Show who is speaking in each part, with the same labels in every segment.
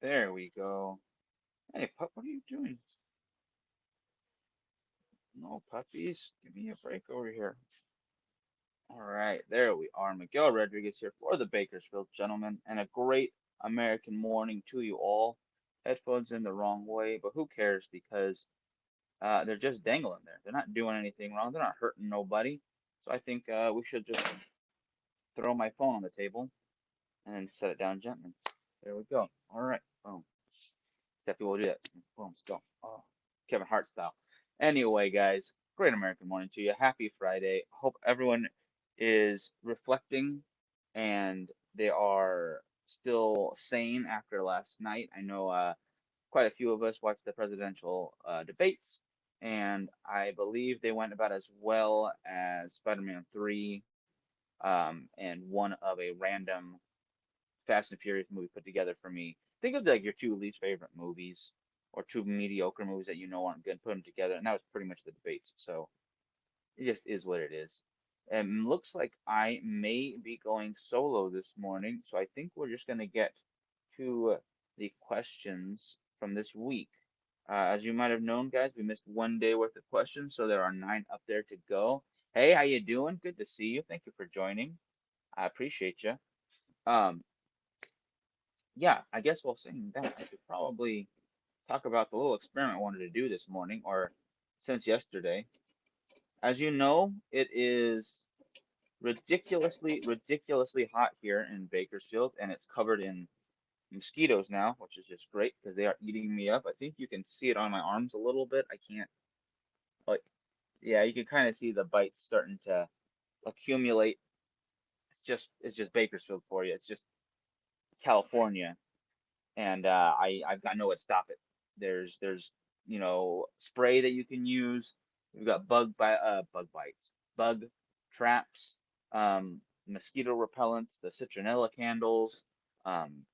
Speaker 1: There we go. Hey, pup, what are you doing? No puppies. Give me a break over here. All right, there we are. Miguel Rodriguez here for the Bakersfield Gentlemen, and a great American morning to you all. Headphones in the wrong way, but who cares because they're just dangling there. They're not doing anything wrong. They're not hurting nobody. So I think we should just throw my phone on the table and then set it down gently. There we go. All right. Boom. Except we'll do that. Boom. Go. Oh, Kevin Hart style. Anyway, guys, great American morning to you. Happy Friday. Hope everyone is reflecting and they are still sane after last night. I know quite a few of us watched the presidential debates, and I believe they went about as well as Spider-Man 3 and one of a random Fast and Furious movie put together for me. Think of like your two least favorite movies or two mediocre movies that you know aren't good, put them together, and that was pretty much the debates. So it just is what it is. And looks like I may be going solo this morning, so I think we're just gonna get to the questions from this week. As you might have known, guys, we missed 1 day worth of questions, so there are 9 up there to go. Hey, how you doing? Good to see you. Thank you for joining. I appreciate you. Um, yeah, I guess while saying that, I should probably talk about the little experiment I wanted to do this morning, or since yesterday. As you know, it is ridiculously hot here in Bakersfield, and it's covered in mosquitoes now, which is just great because they are eating me up. I think you can see it on my arms a little bit. I can't, like, yeah, you can kind of see the bites starting to accumulate. It's just Bakersfield for you. It's just California, and I've got no way to stop it. There's spray that you can use. We've got bug bites, bug traps, mosquito repellents, the citronella candles,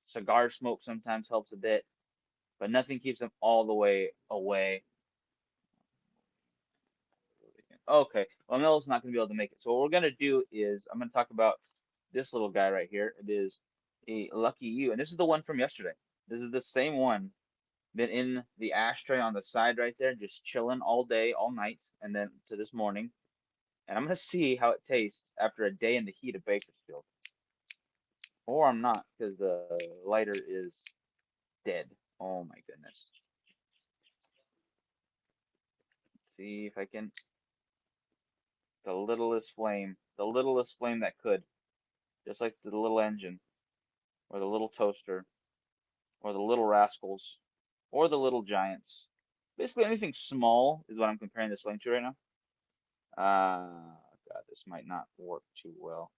Speaker 1: cigar smoke sometimes helps a bit, but nothing keeps them all the way away. Okay, well Mel's not gonna be able to make it. So what we're gonna do is I'm gonna talk about this little guy right here. It is a Lucky You, and this is the one from yesterday. This is the same one been in the ashtray on the side right there, just chilling all day, all night, and then to this morning. And I'm gonna see how it tastes after a day in the heat of Bakersfield. Or I'm not, because the lighter is dead. Oh my goodness. Let's see if I can. The littlest flame that could, just like the little engine, or the little toaster, or the little rascals, or the little giants. Basically, anything small is what I'm comparing this flame to right now. God, this might not work too well.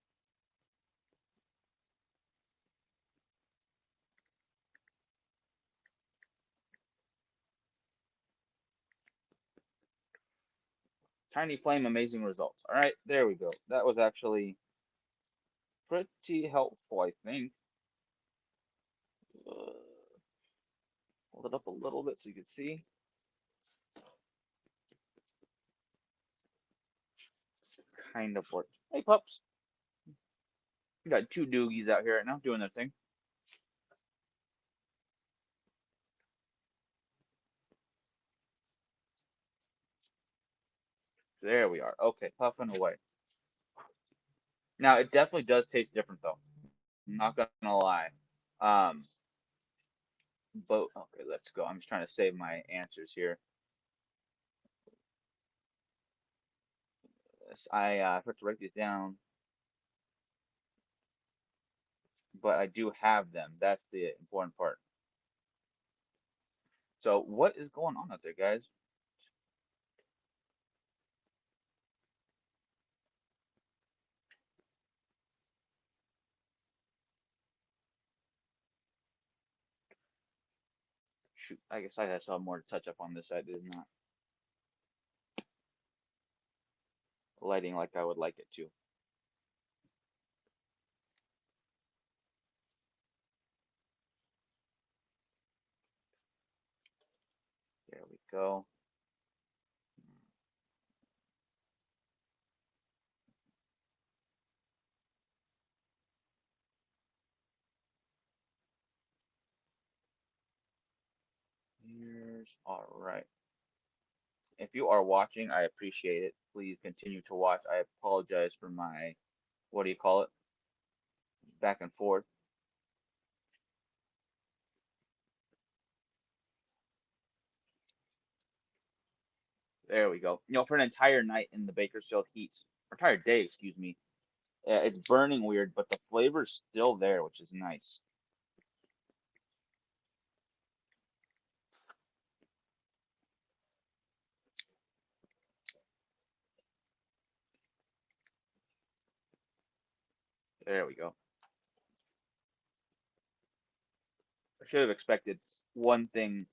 Speaker 1: Tiny flame, amazing results. All right, there we go. That was actually pretty helpful, I think. Uh, hold it up a little bit so you can see. Kind of worked. Hey, pups. We got two doogies out here right now doing their thing. There we are. Okay, puffing away. Now, it definitely does taste different, though. I'm not gonna lie. Um, but okay, let's go. I'm just trying to save my answers here. I have to write these down, but I do have them. That's the important part. So, what is going on out there, guys? Shoot, I guess I saw more to touch up on this. I did not lighting like I would like it to. There we go. All right. If you are watching, I appreciate it. Please continue to watch. I apologize for my, what do you call it, back and forth. There we go. For an entire night in the Bakersfield heat, entire day, excuse me, it's burning weird, but the flavor's still there, which is nice. There we go. I should have expected one thing,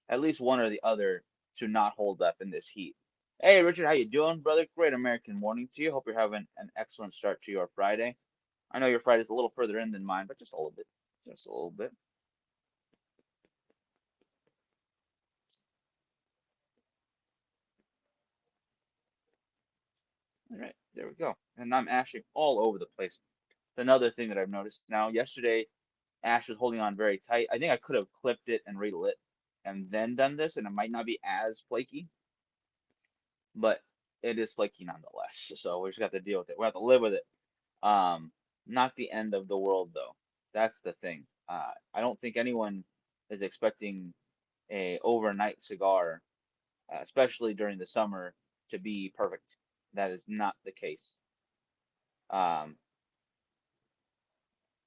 Speaker 1: at least one or the other, to not hold up in this heat. Hey, Richard, how you doing, brother? Great American morning to you. Hope you're having an excellent start to your Friday. I know your Friday's a little further in than mine, but just a little bit. Just a little bit. All right, there we go. And I'm ashing all over the place. Another thing that I've noticed now. Yesterday, Ash was holding on very tight. I think I could have clipped it and relit and then done this, and it might not be as flaky, but it is flaky nonetheless. So we just got to deal with it. We have to live with it. Um, Not the end of the world though. That's the thing. I don't think anyone is expecting a overnight cigar, especially during the summer, to be perfect. That is not the case. Um,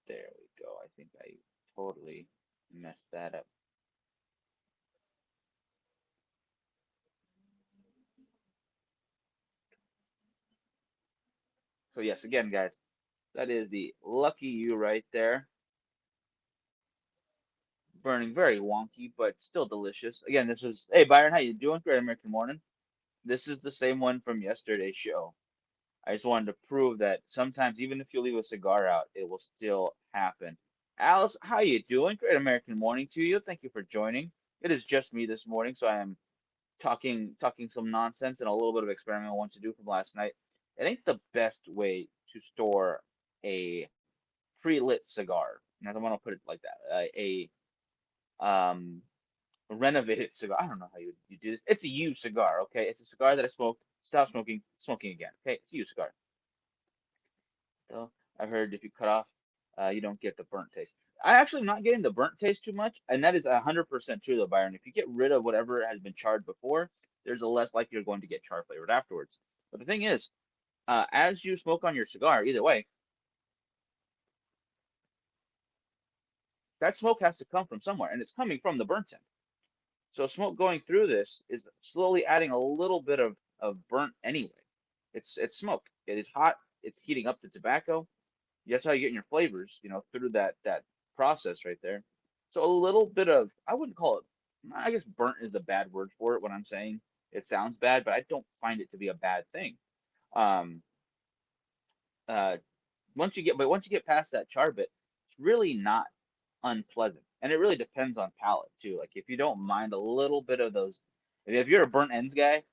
Speaker 1: there we go. I think I totally messed that up. So yes, again, guys, that is the Lucky You right there. Burning very wonky, but still delicious. Again, this was, hey Byron, how you doing? Great American morning. This is the same one from yesterday's show. I just wanted to prove that sometimes even if you leave a cigar out, it will still happen. Alice, how you doing? Great American morning to you. Thank you for joining. It is just me this morning, so I am talking some nonsense and a little bit of experiment I want to do from last night. It ain't the best way to store a pre-lit cigar. Now, I want to put it like that. A um renovated cigar. I don't know how you do this. It's a used cigar, okay? It's a cigar that I smoked, stopped smoking again. Okay, it's a used cigar. So I heard if you cut off, you don't get the burnt taste. I actually am not getting the burnt taste too much, and that is 100% true though, Byron. If you get rid of whatever has been charred before, there's a less likely you're going to get char flavored afterwards. But the thing is, as you smoke on your cigar, either way, that smoke has to come from somewhere, and it's coming from the burnt end. So smoke going through this is slowly adding a little bit of burnt anyway. It's smoke. It is hot. It's heating up the tobacco. That's how you're getting your flavors, through that process right there. So a little bit of, I wouldn't call it, I guess burnt is the bad word for it when I'm saying it sounds bad, but I don't find it to be a bad thing. Um, uh, once you get past that char bit, it's really not unpleasant. And it really depends on palate too. Like if you don't mind a little bit of those, if you're a burnt ends guy,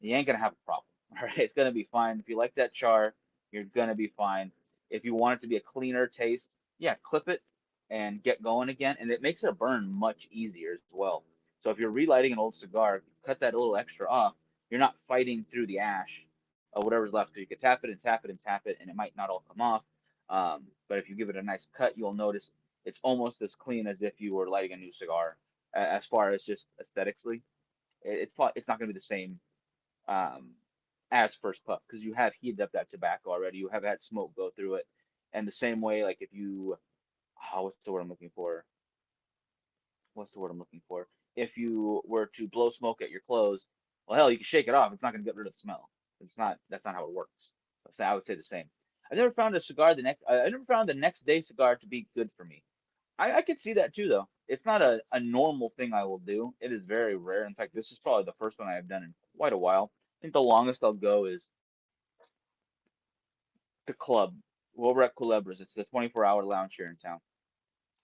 Speaker 1: you ain't gonna have a problem. All right, it's gonna be fine. If you like that char, you're gonna be fine. If you want it to be a cleaner taste, yeah, clip it and get going again, and it makes it burn much easier as well. So if you're relighting an old cigar, cut that a little extra off. You're not fighting through the ash of whatever's left. So you can tap it and tap it and tap it, and it might not all come off. But if you give it a nice cut, you'll notice it's almost as clean as if you were lighting a new cigar. As far as just aesthetically, it's not going to be the same um, as first puff because you have heated up that tobacco already. You have had smoke go through it, and the same way, like if you, what's the word I'm looking for? What's the word I'm looking for? If you were to blow smoke at your clothes, well, hell, you can shake it off. It's not going to get rid of the smell. It's not. That's not how it works. So I would say the same. I never found a cigar the next. I never found the next day cigar to be good for me. I could see that too, though. It's not a normal thing I will do. It is very rare. In fact, this is probably the first one I have done in quite a while. I think the longest I'll go is the club. Well, we're at Culebras. It's the 24-hour lounge here in town,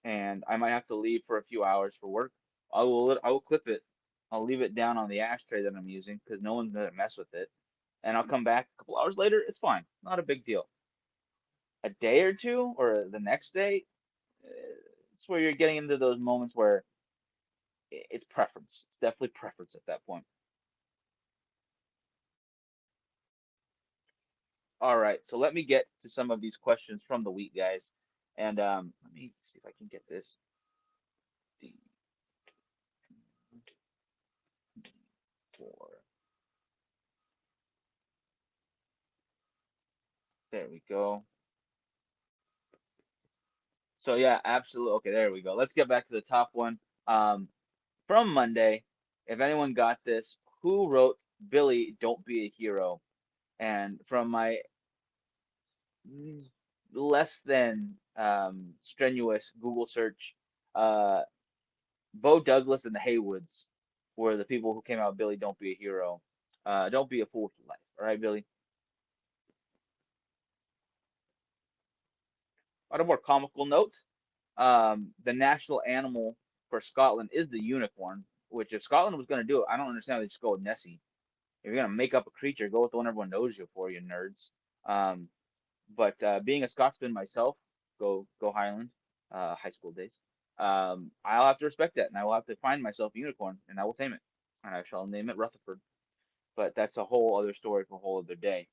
Speaker 1: and I might have to leave for a few hours for work. I will clip it. I'll leave it down on the ashtray that I'm using because no one's gonna mess with it, and I'll come back a couple hours later. It's fine. Not a big deal. A day or two or the next day, it's where you're getting into those moments where It's preference. It's definitely preference at that point. All right, so let me get to some of these questions from the week, guys, and let me see if I can get this. D4. There we go. So yeah, absolutely. Okay, there we go. Let's get back to the top one. Um, from Monday, if anyone got this, who wrote Billy, Don't Be a Hero? And from my mm, less than strenuous Google search, uh, Bo Douglas and the Haywoods were the people who came out with Billy, Don't Be a Hero. Don't be a fool with your life. All right, Billy? On a more comical note, the national animal for Scotland is the unicorn, which if Scotland was going to do it, I don't understand how they just go with Nessie. If you're going to make up a creature, go with the one everyone knows you for, you nerds. Um, but being a Scotsman myself, go Highland, high school days. I'll have to respect that, and I will have to find myself a unicorn, and I will tame it, and I shall name it Rutherford. But that's a whole other story for a whole other day.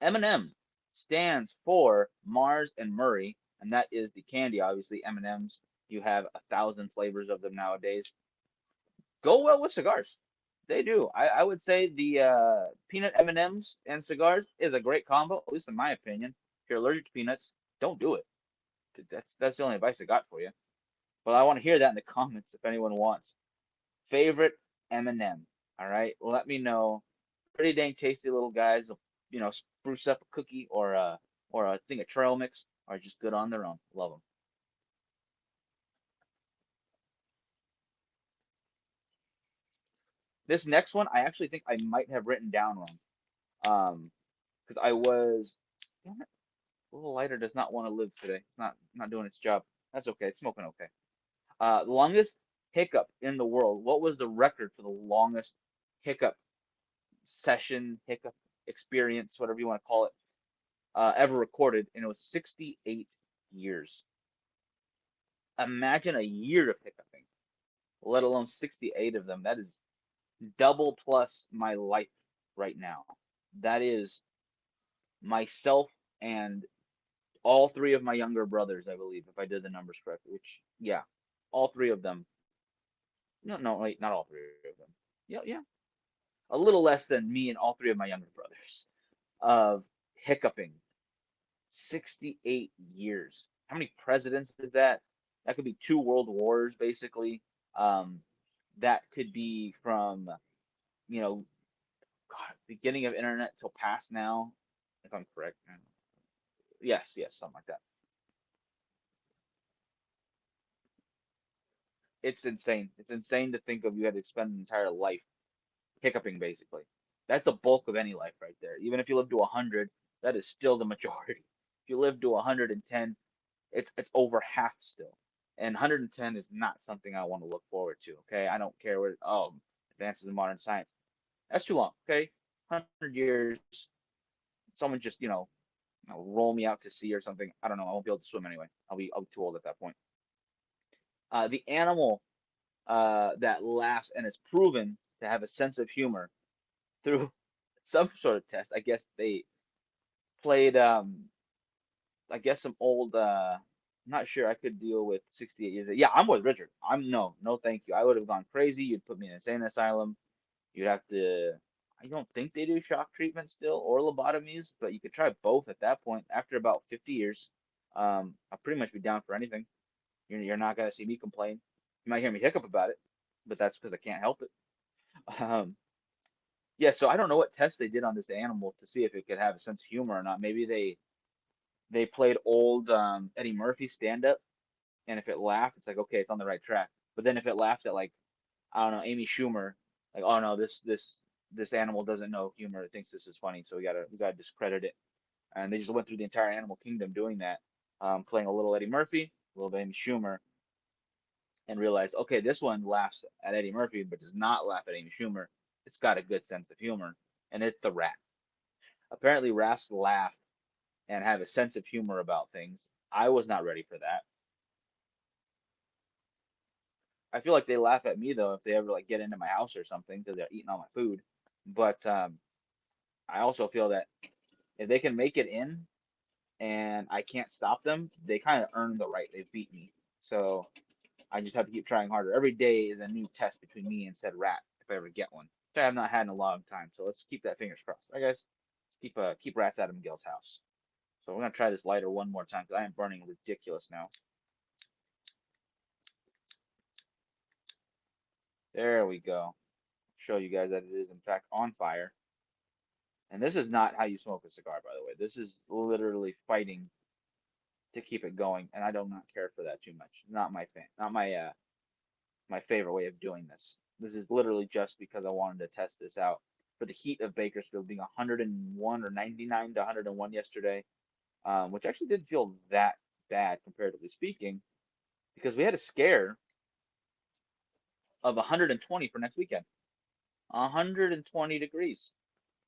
Speaker 1: M&M stands for Mars and Murray, and that is the candy. Obviously, M&Ms. You have 1,000 flavors of them nowadays. Go well with cigars. They do. I would say the peanut M&Ms and cigars is a great combo, at least in my opinion. If you're allergic to peanuts, don't do it. That's the only advice I got for you. But I want to hear that in the comments if anyone wants. Favorite M&M. All right, let me know. Pretty dang tasty little guys. You know, spruce up a cookie or a thing of trail mix are just good on their own. Love them. This next one, I actually think I might have written down wrong. Because I was, damn it, a little lighter does not want to live today. It's not doing its job. That's okay. It's smoking okay. Longest hiccup in the world. What was the record for the longest hiccup session, hiccup experience, whatever you want to call it, ever recorded? And it was 68 years. Imagine a year of hiccuping, let alone 68 of them. That is double plus my life right now. That is myself and all three of my younger brothers, I believe, if I did the numbers correctly, which, yeah, all three of them. No, no, wait, not all three of them. Yeah, yeah. A little less than me and all three of my younger brothers of hiccuping. 68 years. How many presidents is that? That could be two world wars, basically. Um, that could be from, you know, God, beginning of internet till past now, if I'm correct. Yes, yes, something like that. It's insane. It's insane to think of you had to spend an entire life hiccuping, basically. That's the bulk of any life right there. Even if you live to 100, that is still the majority. If you live to 110, it's over half still. And 110 is not something I want to look forward to. Okay, I don't care what. Oh, advances in modern science. That's too long. Okay, 100 years. Someone just roll me out to sea or something. I don't know. I won't be able to swim anyway. I'll be too old at that point. The animal that laughs and is proven to have a sense of humor through some sort of test. I guess they played I guess some old not sure I could deal with 68 years. Yeah, I'm with Richard. I'm no thank you. I would have gone crazy. You'd put me in an insane asylum. You'd have to I don't think they do shock treatment still or lobotomies, but you could try both at that point. After about 50 years, I'll pretty much be down for anything. You're not gonna see me complain. You might hear me hiccup about it, but that's because I can't help it. Um, yeah, so I don't know what test they did on this animal to see if it could have a sense of humor or not. Maybe they played old Eddie Murphy stand up, and if it laughed, it's like okay, it's on the right track. But then if it laughed at like I don't know Amy Schumer, like oh no, this animal doesn't know humor. It thinks this is funny, so we gotta discredit it. And they just went through the entire animal kingdom doing that, playing a little Eddie Murphy, a little Amy Schumer, and realized okay, this one laughs at Eddie Murphy, but does not laugh at Amy Schumer. It's got a good sense of humor, and it's the rat. Apparently, rats laugh and have a sense of humor about things. I was not ready for that. I feel like they laugh at me though if they ever like get into my house or something because they're eating all my food. But I also feel that if they can make it in and I can't stop them, they kind of earn the right. They beat me. So I just have to keep trying harder. Every day is a new test between me and said rat if I ever get one, which I have not had in a long time. So let's keep that fingers crossed. All right, guys, let's keep rats out of Miguel's house. So we're gonna try this lighter one more time because I am burning ridiculous now. There we go. Show you guys that it is in fact on fire. And this is not how you smoke a cigar, by the way. This is literally fighting to keep it going, and I do not care for that too much. Not my not my favorite way of doing this. This is literally just because I wanted to test this out for the heat of Bakersfield being 101 or 99 to 101 yesterday, which actually didn't feel that bad comparatively speaking, because we had a scare of 120 for next weekend. 120 degrees.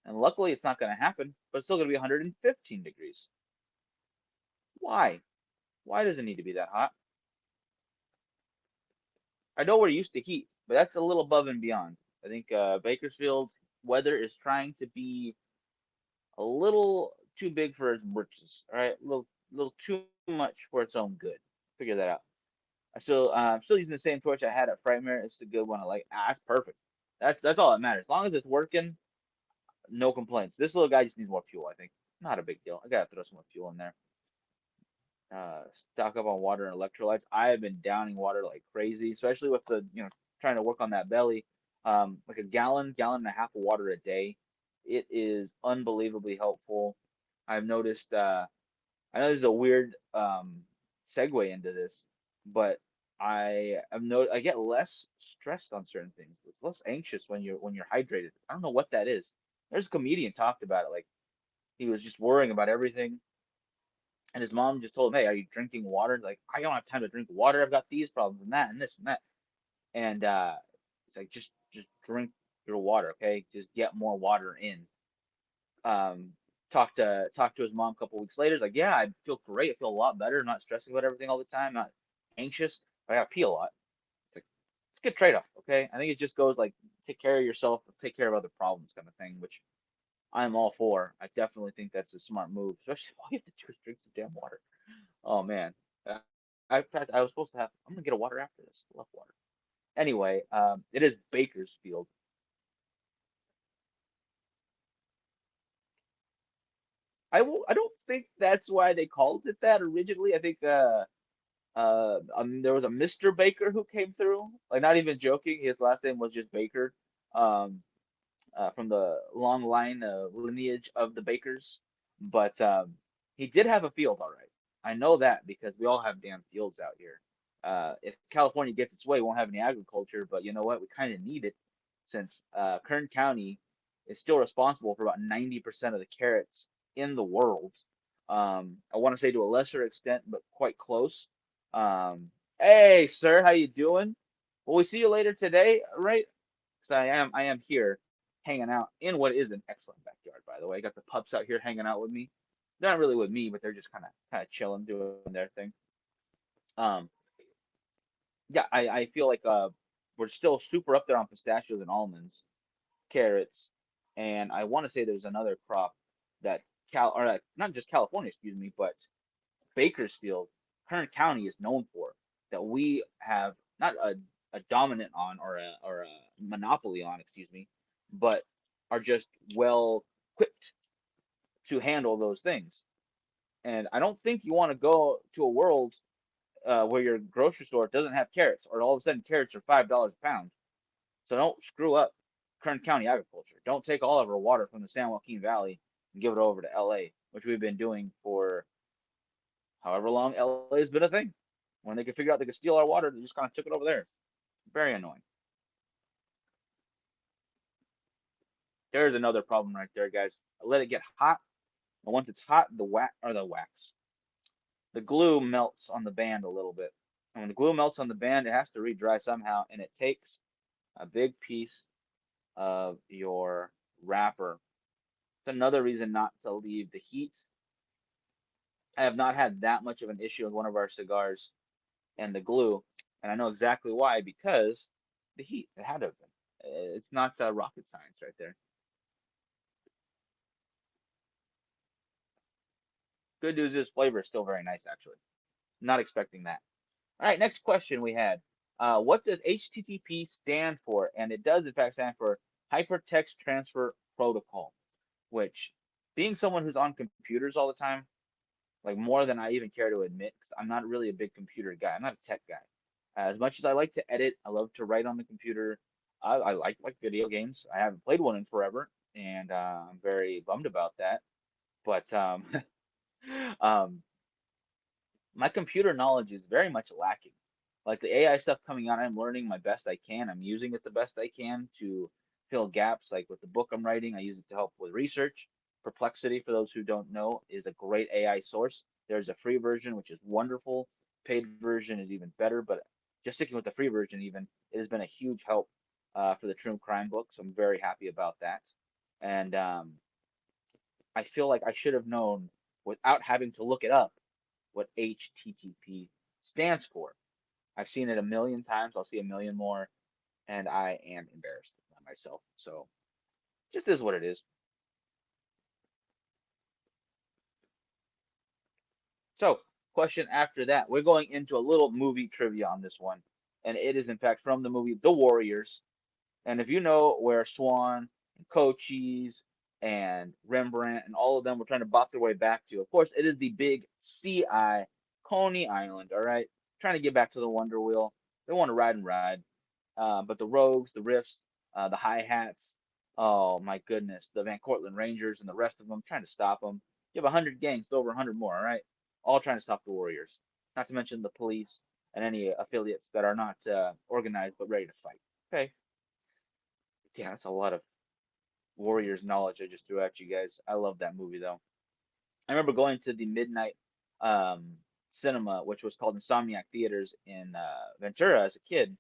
Speaker 1: And luckily it's not going to happen, but it's still going to be 115 degrees. Why? Why does it need to be that hot? I know we're used to heat, but that's a little above and beyond. I think Bakersfield's weather is trying to be a little too big for its britches. All right, little too much for its own good. Figure that out. I'm still using the same torch I had at Frightmare. It's a good one. I like. It's perfect. That's all that matters. As long as it's working, no complaints. This little guy just needs more fuel. I think not a big deal. I gotta throw some more fuel in there. Stock up on water and electrolytes. I have been downing water like crazy, especially with the trying to work on that belly. Like a gallon and a half of water a day. It is unbelievably helpful. I've noticed. I know this is a weird segue into this, but I get less stressed on certain things. It's less anxious when you're hydrated. I don't know what that is. There's a comedian talked about it. Like he was just worrying about everything and his mom just told him, "Hey, are you drinking water?" Like, I don't have time to drink water. I've got these problems and that and this and that. And it's like just drink your water, okay? Just get more water in. Um, talk to his mom a couple weeks later. He's like, "Yeah, I feel great. I feel a lot better. I'm not stressing about everything all the time. Not anxious. But I gotta pee a lot." It's like it's a good trade-off, okay? I think it just goes like take care of yourself, take care of other problems, kind of thing, which I'm all for. I definitely think that's a smart move, especially if all you have to do is drink some damn water. Oh man. Uh, I was supposed to have. I'm gonna get a water after this. I love water. Anyway, it is Bakersfield. I don't think that's why they called it that originally. I think there was a Mr. Baker who came through. Like not even joking, his last name was just Baker. Um, from the long line lineage of the Bakers. But he did have a field, all right. I know that because we all have damn fields out here. If California gets its way, we won't have any agriculture, but you know what? We kind of need it since Kern County is still responsible for about 90% of the carrots in the world. I want to say to a lesser extent, but quite close. Hey, sir, how you doing? Will we see you later today, right? Because I am here hanging out in what is an excellent backyard, by the way. I got the pups out here hanging out with me. They're not really with me, but they're just kind of chilling, doing their thing. Um, yeah, I feel like we're still super up there on pistachios and almonds, carrots, and I want to say there's another crop that not just California, excuse me, but Bakersfield, Kern County is known for that we have not a dominant on or a monopoly on, excuse me, but are just well equipped to handle those things. And I don't think you want to go to a world where your grocery store doesn't have carrots, or all of a sudden carrots are $5 a pound. So don't screw up Kern County agriculture. Don't take all of our water from the San Joaquin Valley and give it over to LA, which we've been doing for however long LA has been a thing. When they could figure out they could steal our water, they just kind of took it over there. Very annoying. There's another problem right there, guys. Let it get hot, and once it's hot, the glue melts on the band a little bit. And when the glue melts on the band, it has to re-dry somehow, and it takes a big piece of your wrapper. It's another reason not to leave the heat. I have not had that much of an issue with one of our cigars and the glue. and I know exactly why because the heat. It had to have been. It's not rocket science right there. Good news is flavor is still very nice actually. Not expecting that. All right, next question we had. What does HTTP stand for? And it does, in fact, stand for Hypertext Transfer Protocol, which, being someone who's on computers all the time, like more than I even care to admit, 'cause I'm not really a big computer guy. I'm not a tech guy. As much as I like to edit, I love to write on the computer. I like video games. I haven't played one in forever, and I'm very bummed about that. But um, my computer knowledge is very much lacking. Like the AI stuff coming out, I'm learning my best I can. I'm using it the best I can to fill gaps. Like with the book I'm writing, I use it to help with research. Perplexity, for those who don't know, is a great AI source. There's a free version, which is wonderful. Paid version is even better, but just sticking with the free version, even, it has been a huge help for the true crime book. So I'm very happy about that. And I feel like I should have known without having to look it up what HTTP stands for. I've seen it a million times. I'll see a million more, and I am embarrassed by myself. So just is what it is. So, question after that, we're going into a little movie trivia on this one, and it is in fact from the movie The Warriors. And if you know where Swan and Cochise and Rembrandt and all of them were trying to bop their way back to, of course, it is the big CI, Coney Island. All right, trying to get back to the Wonder Wheel. They want to ride and ride. But the Rogues, the Riffs, the Hi Hats, oh my goodness, the Van Cortlandt Rangers and the rest of them trying to stop them. You have 100 gangs, over 100 more, all right? All trying to stop the Warriors. Not to mention the police and any affiliates that are not organized but ready to fight. Okay. Yeah, that's a lot of Warriors knowledge I just threw at you guys. I love that movie though. I remember going to the midnight um, cinema, which was called Insomniac Theaters in Ventura as a kid,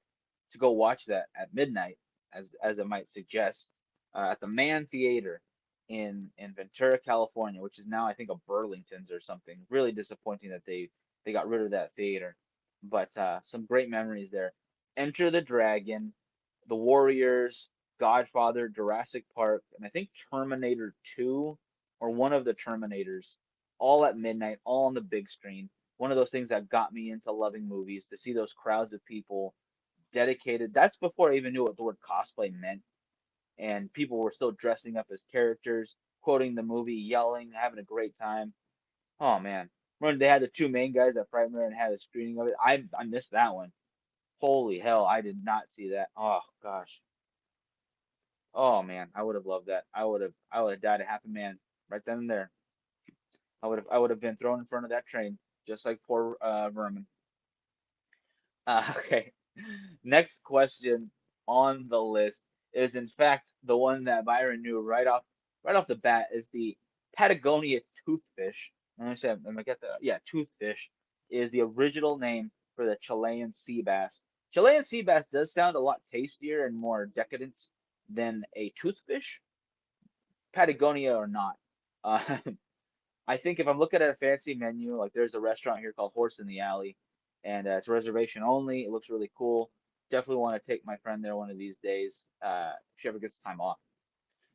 Speaker 1: to go watch that at midnight, as it might suggest, at the Mann Theater in Ventura, California, which is now I think a Burlington's or something. Really disappointing that they got rid of that theater, but some great memories there. Enter the Dragon, The Warriors, Godfather, Jurassic Park, and I think Terminator 2 or one of the Terminators, all at midnight, all on the big screen. One of those things that got me into loving movies, to see those crowds of people dedicated. That's before I even knew what the word cosplay meant. And people were still dressing up as characters, quoting the movie, yelling, having a great time. Oh man. Remember they had the two main guys at Frightmare and had a screening of it. I missed that one. Holy hell, I did not see that. Oh gosh. Oh man, I would have loved that. I would have died a happy man right then and there. I would have been thrown in front of that train, just like poor Vermin. Okay. Next question on the list is in fact the one that Byron knew right off the bat is the Patagonia toothfish. Let me see, let me get that. Yeah, toothfish is the original name for the Chilean sea bass. Chilean sea bass does sound a lot tastier and more decadent than a toothfish, Patagonia or not. Uh, I think if I'm looking at a fancy menu, like there's a restaurant here called Horse in the Alley, and it's reservation only. It looks really cool. Definitely want to take my friend there one of these days, if she ever gets time off.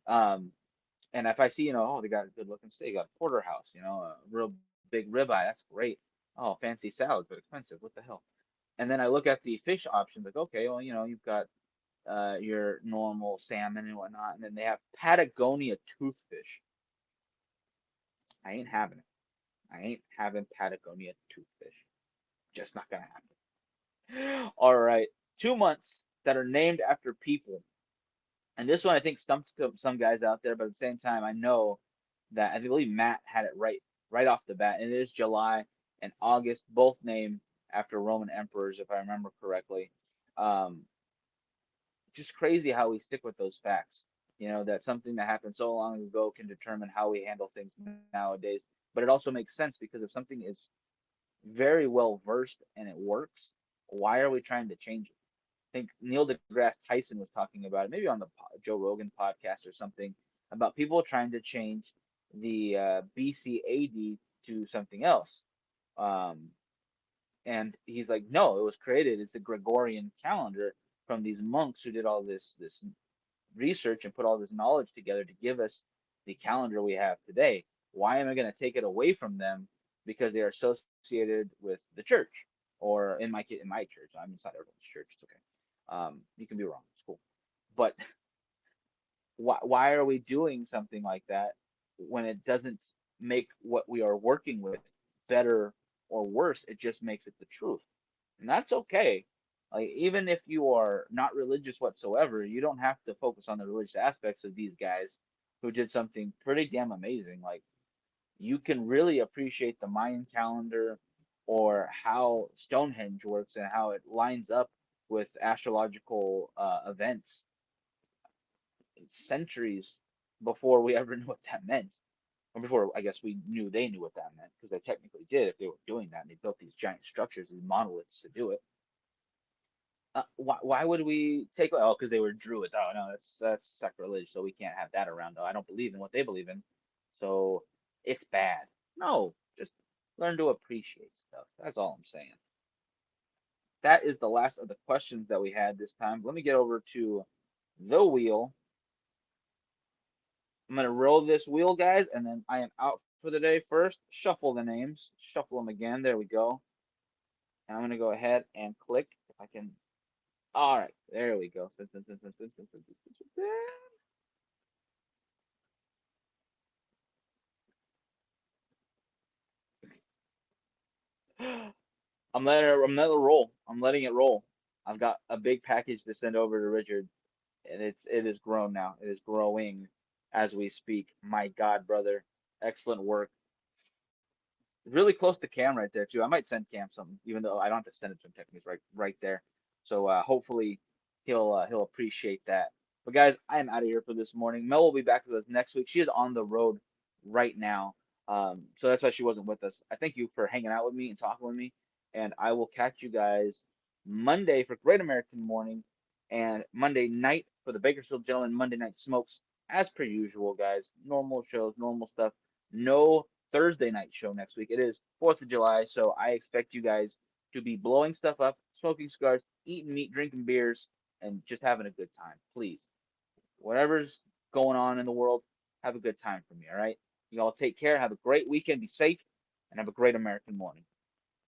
Speaker 1: Um, and if I see, oh, they got a good looking steak, got a porterhouse, a real big ribeye, that's great. Oh, fancy salad, but expensive. What the hell? And then I look at the fish options, like, okay, well, you've got your normal salmon and whatnot, and then they have Patagonia toothfish. I ain't having it. I ain't having Patagonia toothfish. Just not gonna happen. All right, 2 months that are named after people, and this one I think stumped some guys out there, but at the same time, I know that I believe Matt had it right off the bat, and it is July and August, both named after Roman emperors, if I remember correctly. Um, just crazy how we stick with those facts. That something that happened so long ago can determine how we handle things nowadays. But it also makes sense because if something is very well versed and it works, why are we trying to change it? I think Neil deGrasse Tyson was talking about it, maybe on the Joe Rogan podcast or something, about people trying to change the BCAD to something else. Um, And he's like, no, it was created. It's a Gregorian calendar from these monks who did all this research and put all this knowledge together to give us the calendar we have today. Why am I going to take it away from them because they are associated with the church? Or in my church, I'm inside everyone's church. It's okay. You can be wrong. It's cool. But why are we doing something like that when it doesn't make what we are working with better or worse? It just makes it the truth, and that's okay. Like even if you are not religious whatsoever, you don't have to focus on the religious aspects of these guys who did something pretty damn amazing. Like you can really appreciate the Mayan calendar or how Stonehenge works and how it lines up with astrological events centuries before we ever knew what that meant. Or before I guess we knew they knew what that meant, because they technically did if they were doing that and they built these giant structures, these monoliths to do it. Why would we take? Oh, because they were Druids. Oh no, that's sacrilege. So we can't have that around. Oh, I don't believe in what they believe in, so it's bad. No, just learn to appreciate stuff. That's all I'm saying. That is the last of the questions that we had this time. Let me get over to the wheel. I'm gonna roll this wheel, guys, and then I am out for the day. First, shuffle the names, shuffle them again. There we go. And I'm gonna go ahead and click if I can. All right, there we go. I'm letting it roll. I'm letting it roll. I've got a big package to send over to Richard, and it is grown now. It is growing as we speak. My God, brother, excellent work. Really close to Cam right there too. I might send Cam something, even though I don't have to send it to him technically. It's right there. So hopefully he'll appreciate that. But guys, I am out of here for this morning. Mel will be back with us next week. She is on the road right now, so that's why she wasn't with us. I thank you for hanging out with me and talking with me, and I will catch you guys Monday for Great American Morning and Monday night for the Bakersfield Gentleman Monday Night Smokes as per usual, guys. Normal shows, normal stuff. No Thursday night show next week. It is 4th of July, so I expect you guys to be blowing stuff up, smoking cigars, eating meat, drinking beers, and just having a good time. Please, whatever's going on in the world, have a good time for me, all right? You all take care, have a great weekend, be safe, and have a great American morning.